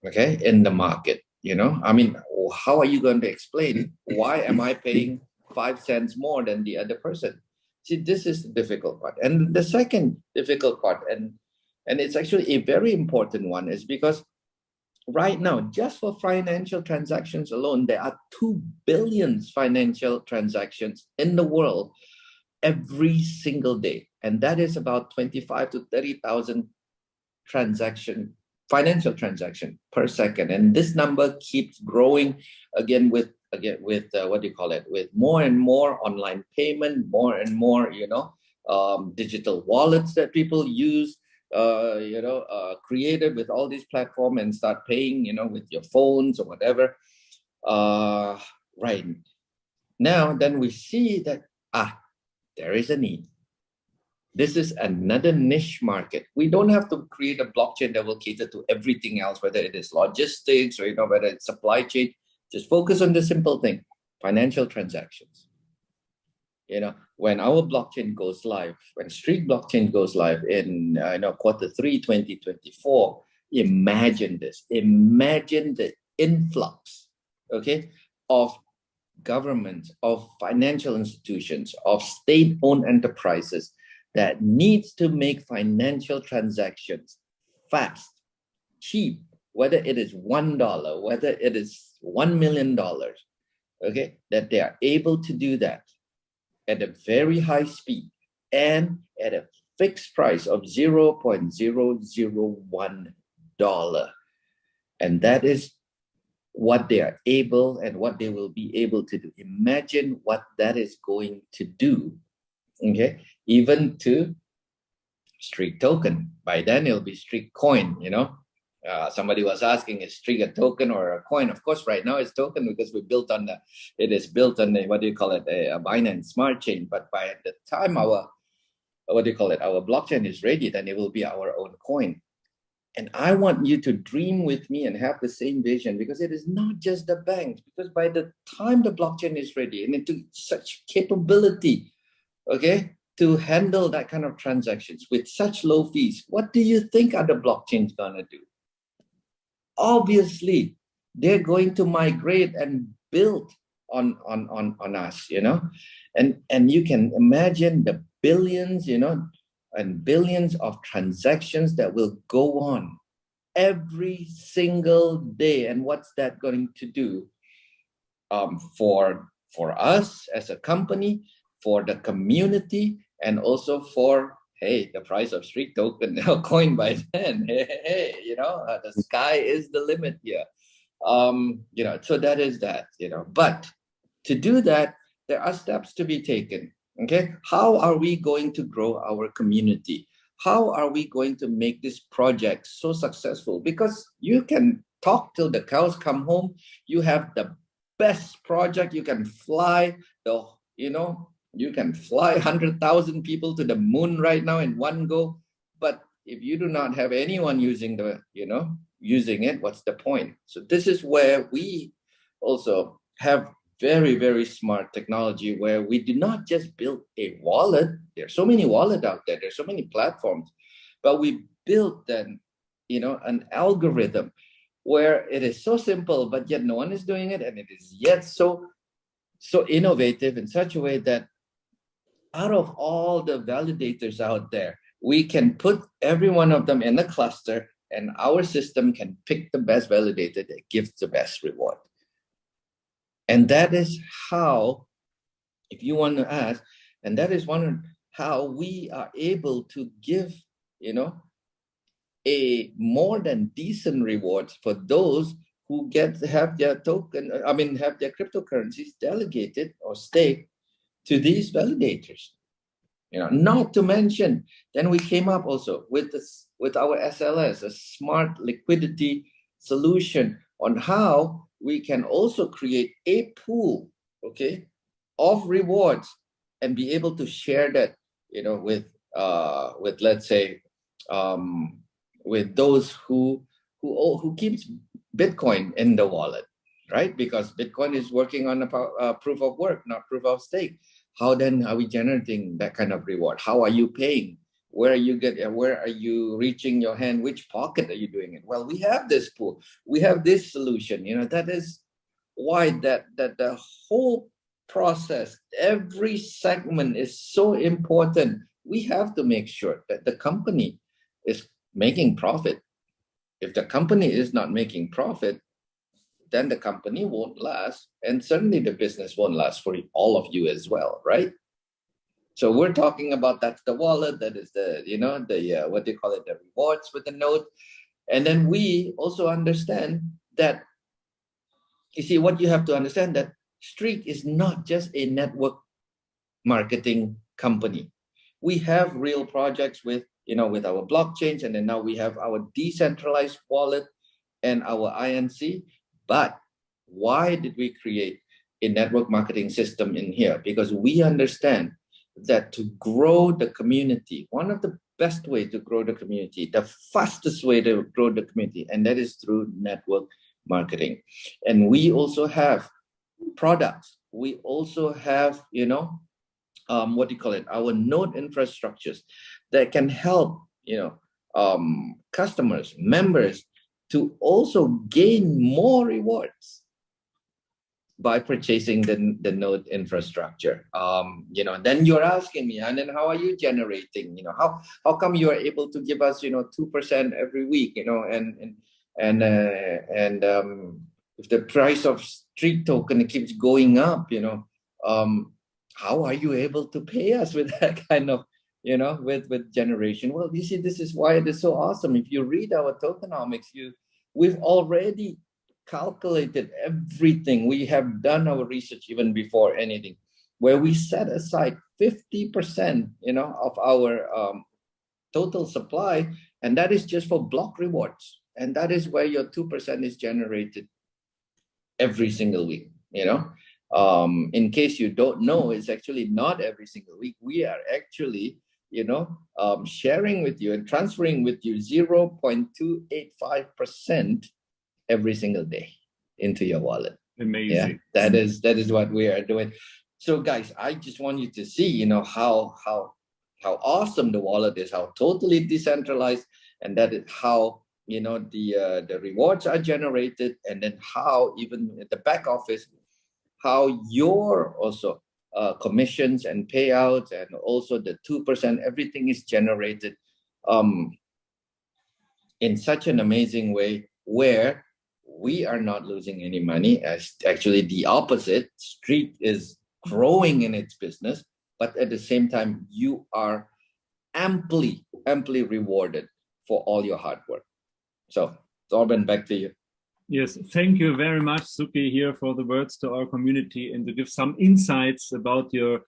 okay, in the market, you know. I mean, how are you going to explain why am I paying 5 cents more than the other person? See, this is the difficult part. And the second difficult part, and it's actually a very important one, is because right now, just for financial transactions alone, there are 2 billion financial transactions in the world every single day. And that is about 25 to 30,000 financial transaction per second. And this number keeps growing, again, with again with what do you call it, with more and more online payment, more and more digital wallets that people use, created with all these platforms, and start paying with your phones or whatever. Right now, then we see that there is a need. This is another niche market. We don't have to create a blockchain that will cater to everything else, whether it is logistics or whether it's supply chain. Just focus on the simple thing: financial transactions. When our blockchain goes live, when STREAKK blockchain goes live in Q3 2024, imagine this. Imagine the influx, of governments, of financial institutions, of state-owned enterprises that needs to make financial transactions fast, cheap, whether it is $1, whether it is $1 million, that they are able to do that at a very high speed and at a fixed price of $0.001. And that is what they are able and what they will be able to do. Imagine what that is going to do, even to STREAKK token. By then it'll be STREAKK coin. Somebody was asking, is STREAKK a token or a coin? Of course, right now it's token because it is built on a Binance Smart Chain. But by the time our blockchain is ready, then it will be our own coin. And I want you to dream with me and have the same vision, because it is not just the banks. Because by the time the blockchain is ready and into such capability, to handle that kind of transactions with such low fees, what do you think are the blockchains gonna do? Obviously, they're going to migrate and build on us, and you can imagine the billions, and billions of transactions that will go on every single day. And what's that going to do for us as a company, for the community, and also for the price of STREAKK token coin by then. The sky is the limit here. So that is that. But to do that, there are steps to be taken. How are we going to grow our community? How are we going to make this project so successful? Because you can talk till the cows come home. You have the best project. You can fly you can fly 100,000 people to the moon right now in one go. But if you do not have anyone using it, what's the point? So this is where we also have very, very smart technology, where we do not just build a wallet. There's so many wallets out there. There's so many platforms, but we built an algorithm where it is so simple, but yet no one is doing it, and it is yet so innovative in such a way that out of all the validators out there, we can put every one of them in a cluster, and our system can pick the best validator that gives the best reward. And that is how, if you want to ask, and that is how we are able to give, a more than decent rewards for those who have their cryptocurrencies delegated or staked to these validators. Not to mention, then we came up also with our SLS, a smart liquidity solution, on how we can also create a pool, of rewards, and be able to share that, with let's say, with those who keeps Bitcoin in the wallet, right? Because Bitcoin is working on a proof of work, not proof of stake. How then are we generating that kind of reward? How are you paying? Where are you reaching your hand? Which pocket are you doing it? Well, we have this pool. We have this solution. That is why that the whole process, every segment is so important. We have to make sure that the company is making profit. If the company is not making profit, then the company won't last, and certainly the business won't last for all of you as well, right? So we're talking about, that's the wallet, that is the what do you call it, the rewards with the node. And then we also understand that, you see, what you have to understand, that STREAKK is not just a network marketing company. We have real projects with, with our blockchains, and then now we have our decentralized wallet and our INC. But why did we create a network marketing system in here? Because we understand that to grow the community, one of the best way to grow the community, the fastest way to grow the community, and that is through network marketing. And we also have products. We also have, what do you call it? Our node infrastructures that can help, customers, members to also gain more rewards by purchasing the node infrastructure. Then you're asking me, and then how are you generating? How come you are able to give us, 2% every week? If the price of STREAKK token keeps going up, how are you able to pay us with that kind of, with generation? Well, you see, this is why it is so awesome. If you read our tokenomics, we've already calculated everything. We have done our research even before anything, where we set aside 50%, of our total supply, and that is just for block rewards. And that is where your 2% is generated every single week. In case you don't know, it's actually not every single week. We are actually, sharing with you and transferring with you 0.285% every single day into your wallet. Amazing. Yeah, that is what we are doing. So guys, I just want you to see, how awesome the wallet is, how totally decentralized, and that is how, the rewards are generated, and then how even at the back office, how your also commissions and payouts and also the 2%, everything is generated in such an amazing way where we are not losing any money. As actually the opposite, STREAKK is growing in its business, but at the same time, you are amply rewarded for all your hard work. So, Torben, back to you. Yes, thank you very much, Suki, here for the words to our community and to give some insights about your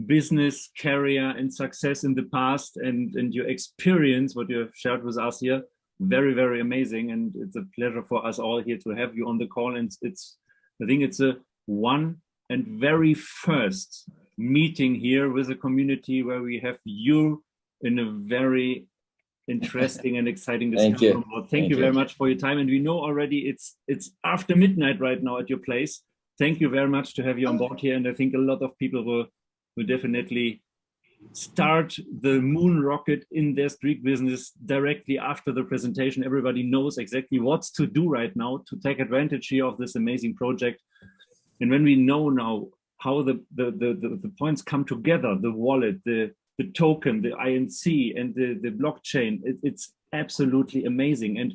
business, career, and success in the past, and your experience, what you have shared with us here. Very, very amazing, and it's a pleasure for us all here to have you on the call. And I think it's a one and very first meeting here with the community where we have you in a very interesting and exciting discussion. Thank you very much for your time. And we know already it's after midnight right now at your place. Thank you very much to have you on board here. And I think a lot of people will definitely start the moon rocket in their STREAKK business directly after the presentation. Everybody knows exactly what's to do right now to take advantage here of this amazing project. And when we know now how the points come together, the wallet, the token, the INC, and the blockchain, it's absolutely amazing. And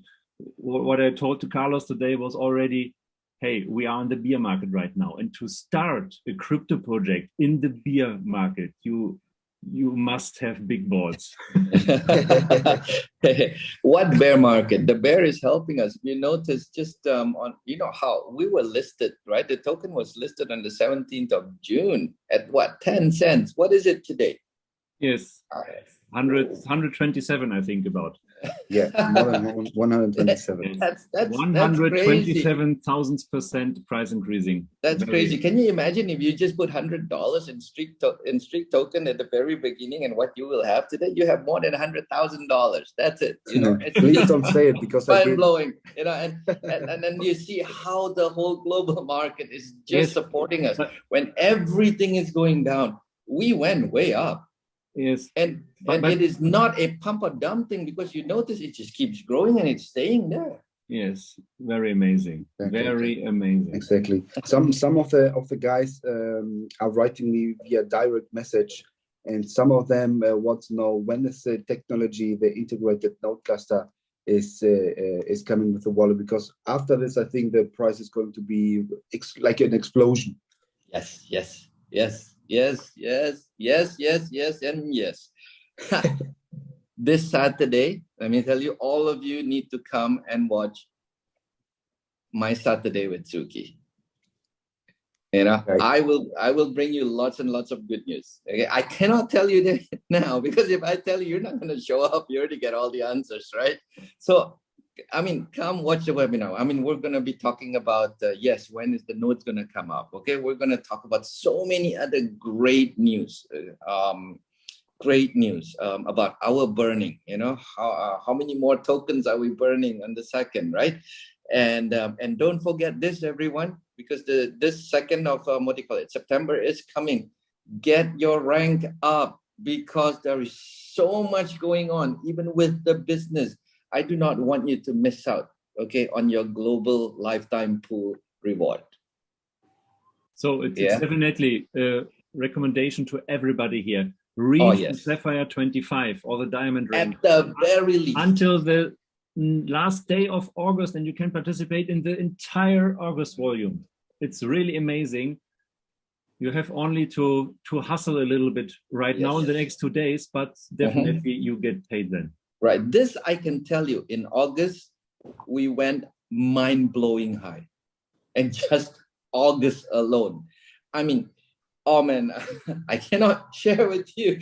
what I told to Carlos today was already, hey, we are in the beer market right now. And to start a crypto project in the beer market, you must have big balls. What bear market? The bear is helping us. You notice just on, how we were listed, right? The token was listed on the 17th of June at what, 10 cents? What is it today? Yes, 127, I think about. Yeah, more than 127. That's 127,000% price increasing. That's crazy. Can you imagine if you just put $100 in STREAKK token at the very beginning, and what you will have today? You have more than $100,000. That's it. Please don't say it, because mind blowing. And then you see how the whole global market is just supporting us. When everything is going down, we went way up. Yes, and it is not a pump or dump thing, because you notice it just keeps growing and it's staying there. Yes, very amazing. Exactly. Very amazing. Exactly. Some of the guys are writing me via direct message, and some of them want to know when is the technology, the integrated node cluster, is coming with the wallet, because after this, I think the price is going to be like an explosion. Yes, and yes. This Saturday, let me tell you, all of you need to come and watch My Saturday with Suki. You know, Right. I will bring you lots and lots of good news. Okay, I cannot tell you that now, because if I tell you, you're not going to show up here to get all the answers, right? So, I mean, come watch the webinar. I mean, we're going to be talking about, yes, when is the notes going to come up? Okay, we're going to talk about so many other great news. About our burning. You know, how many more tokens are we burning on the second, right? And don't forget this, everyone, because this second of what do you call it, September is coming. Get your rank up, because there is so much going on, even with the business. I do not want you to miss out, okay, on your global lifetime pool reward. So it's definitely a recommendation to everybody here. Reach the Sapphire 25 or the Diamond rank at the very least until the last day of August, and you can participate in the entire August volume. It's really amazing. You have only to hustle a little bit right now in the next 2 days, but definitely you get paid then. Right. This I can tell you, in August, we went mind-blowing high. And just August alone. I mean, oh man, I cannot share with you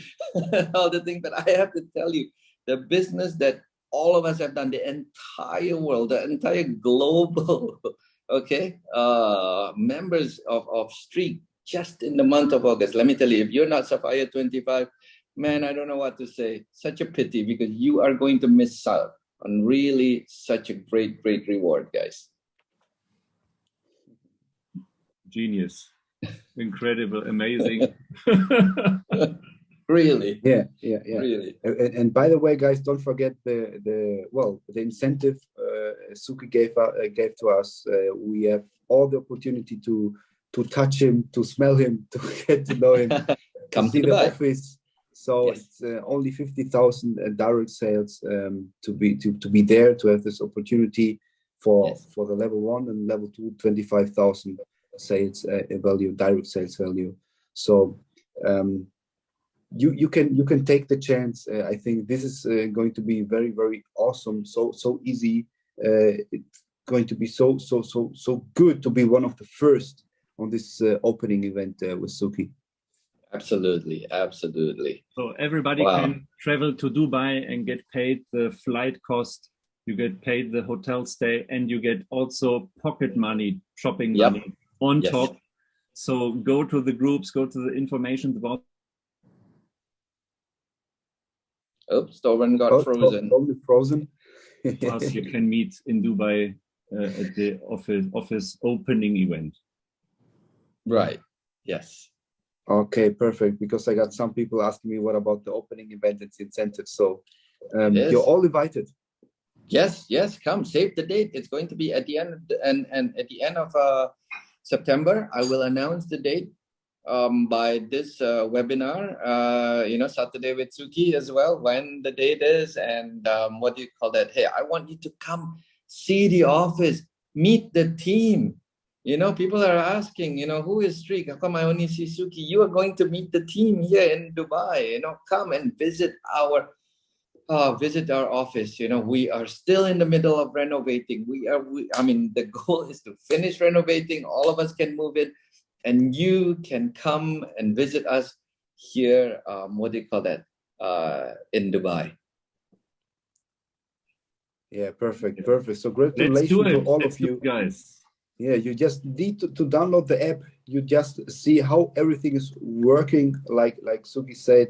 all the things, but I have to tell you, the business that all of us have done, the entire world, the entire global, okay, members of STREAKK, just in the month of August. Let me tell you, if you're not Sapphire 25, man, I don't know what to say. Such a pity, because you are going to miss out on really such a great reward, guys. Genius. Incredible, amazing. Really? Yeah. Really. And by the way, guys, don't forget the incentive Suki gave to us. We have all the opportunity to touch him, to smell him, to get to know him, come to see the office. So yes. It's only 50,000 direct sales to be there, to have this opportunity for the level 1 and level 2, 25,000 sales value, direct sales value. So you can take the chance. I think this is going to be very, very awesome. So easy. It's going to be so good to be one of the first on this opening event with Suki. Absolutely. So everybody can travel to Dubai and get paid the flight cost. You get paid the hotel stay, and you get also pocket money, shopping money on top. So go to the groups, go to the information about. Oops, Torben got frozen. Frozen. Plus, you can meet in Dubai at the office opening event. Right. Yes. Okay, perfect. Because I got some people asking me what about the opening event, its incentives. So you're all invited. Yes, come save the date. It's going to be at the end at the end of September. I will announce the date by this webinar, Saturday with Suki as well, when the date is, and what do you call that? Hey, I want you to come see the office, meet the team. You know, people are asking, who is STREAKK? How come I only see Suki? You are going to meet the team here in Dubai. Come and visit our office. We are still in the middle of renovating. The goal is to finish renovating. All of us can move in, and you can come and visit us here. In Dubai. Yeah, perfect. So congratulations to all of you guys. Yeah, you just need to download the app. You just see how everything is working. Like Suki said,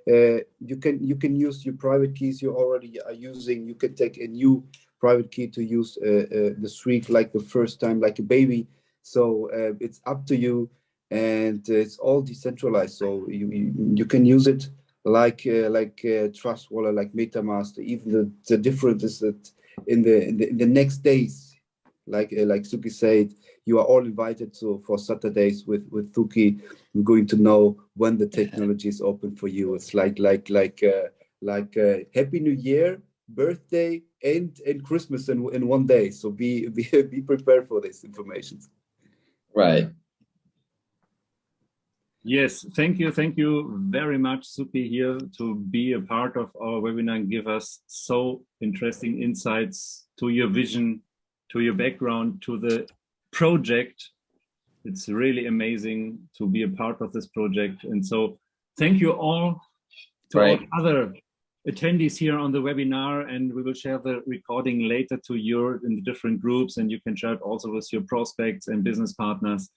you can use your private keys you already are using. You can take a new private key to use the STREAKK like the first time, like a baby. So it's up to you, and it's all decentralized. So you can use it like Trust Wallet, like MetaMask. Even the difference is that in the next days. Like Suki said, you are all invited for Saturdays with Suki. We're going to know when the technology is open for you. It's like Happy New Year, birthday, and Christmas in one day. So be prepared for this information. Right. Yes, thank you very much, Suki, here to be a part of our webinar and give us so interesting insights to your vision, to your background, to the project. It's really amazing to be a part of this project. And so thank you all to all other attendees here on the webinar, and we will share the recording later to you in the different groups, and you can share it also with your prospects and business partners.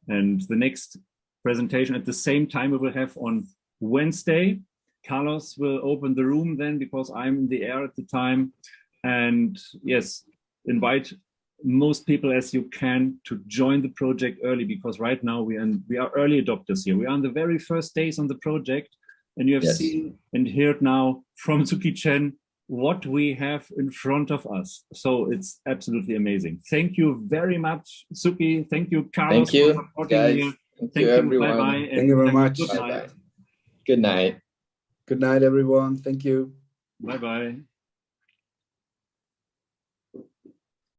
And the next presentation at the same time we will have on Wednesday. Carlos will open the room then, because I'm in the air at the time. And yes, invite most people as you can to join the project early, because right now we are early adopters here. We are on the very first days on the project, and you have seen and heard now from Suki Chen what we have in front of us. So it's absolutely amazing. Thank you very much, Suki. Thank you, Carlos. Thank you, guys. Thank you, everyone. Bye-bye. Thank you very much. Bye-bye. Good night. Good night, everyone. Thank you. Bye-bye.